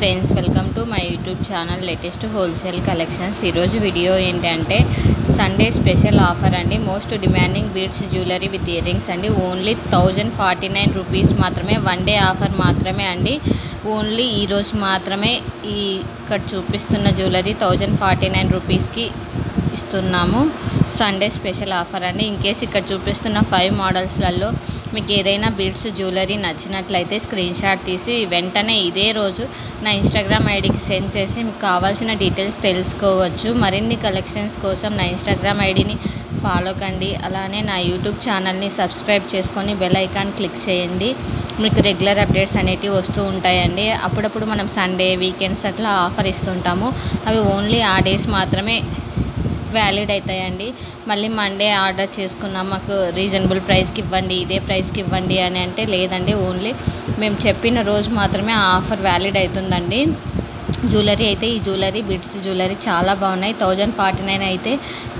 Friends, welcome to my YouTube channel latest wholesale collections. ఈరోజు video ఏంటంటే Sunday special offer అండి. Most demanding beads jewellery with ear rings అండి. Only 1049 rupees మాత్రమే. One day offer మాత్రమే అండి. Only ఈరోజు మాత్రమే ఇక్కడ చూపిస్తున్న జ్యువెలరీ 1049 రూపీస్కి ఇస్తున్నాము. సండే స్పెషల్ ఆఫర్ అండి. ఇన్కేస్ ఇక్కడ చూపిస్తున్న 5 మోడల్స్లలో మీకు ఏదైనా బీడ్స్ జ్యువెలరీ నచ్చినట్లయితే స్క్రీన్ షాట్ తీసి వెంటనే ఇదే రోజు నా ఇన్స్టాగ్రామ్ ఐడికి సెండ్ చేసి మీకు కావాల్సిన డీటెయిల్స్ తెలుసుకోవచ్చు. మరిన్ని కలెక్షన్స్ కోసం నా ఇన్స్టాగ్రామ్ ఐడిని ఫాలో కండి. అలానే నా యూట్యూబ్ ఛానల్ని సబ్స్క్రైబ్ చేసుకొని బెల్ ఐకాన్ క్లిక్ చేయండి. మీకు రెగ్యులర్ అప్డేట్స్ అనేటివి వస్తూ ఉంటాయండి. అప్పుడప్పుడు మనం సండే, వీకెండ్స్ అట్లా ఆఫర్ ఇస్తుంటాము. అవి ఓన్లీ ఆ డేస్ మాత్రమే వ్యాలిడ్ అవుతాయండి. మళ్ళీ మండే ఆర్డర్ చేసుకున్నాం, మాకు రీజనబుల్ ప్రైస్కి ఇవ్వండి, ఇదే ప్రైస్కి ఇవ్వండి అని అంటే లేదండి. ఓన్లీ మేము చెప్పిన రోజు మాత్రమే ఆ ఆఫర్ వ్యాలిడ్ అవుతుందండి. జ్యువెలరీ అయితే ఈ జ్యువెలరీ బిడ్స్ జ్యువెలరీ చాలా బాగున్నాయి. 1049 అయితే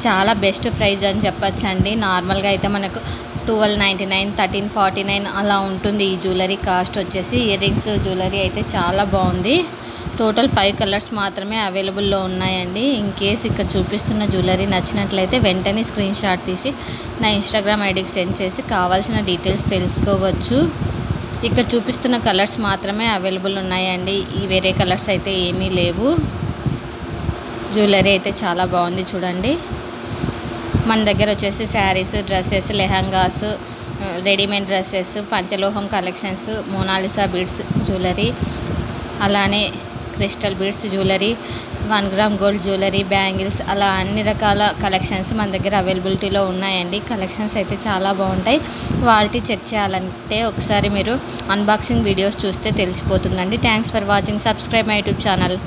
చాలా బెస్ట్ ప్రైస్ అని చెప్పచ్చండి. నార్మల్గా అయితే మనకు 1299, 1349 అలా ఉంటుంది ఈ జ్యువెలరీ కాస్ట్ వచ్చేసి. ఇయర్ రింగ్స్ జ్యువెలరీ అయితే చాలా బాగుంది. టోటల్ 5 కలర్స్ మాత్రమే అవైలబుల్లో ఉన్నాయండి. ఇన్ కేస్ ఇక్కడ చూపిస్తున్న జ్యువెలరీ నచ్చినట్లయితే వెంటనే స్క్రీన్ షాట్ తీసి నా ఇన్స్టాగ్రామ్ ఐడికి సెండ్ చేసి కావాల్సిన డీటెయిల్స్ తెలుసుకోవచ్చు. ఇక్కడ చూపిస్తున్న కలర్స్ మాత్రమే అవైలబుల్ ఉన్నాయండి. ఈ వేరే కలర్స్ అయితే ఏమీ లేవు. జ్యువెలరీ అయితే చాలా బాగుంది చూడండి. మన దగ్గర వచ్చేసి saris, dresses, lehengas, readymade dresses, పంచలోహం కలెక్షన్స్, మోనాలిసా బీడ్స్ జ్యువెలరీ, అలానే crystal beads jewellery, 1 gram gold jewellery, bangles, అలా అన్ని రకాల కలెక్షన్స్ మన దగ్గర అవైలబిలిటీలో ఉన్నాయండి. కలెక్షన్స్ అయితే చాలా బాగుంటాయి. క్వాలిటీ చెక్ చేయాలంటే ఒకసారి మీరు అన్బాక్సింగ్ వీడియోస్ చూస్తే తెలిసిపోతుందండి. Thanks for watching. Subscribe my YouTube channel.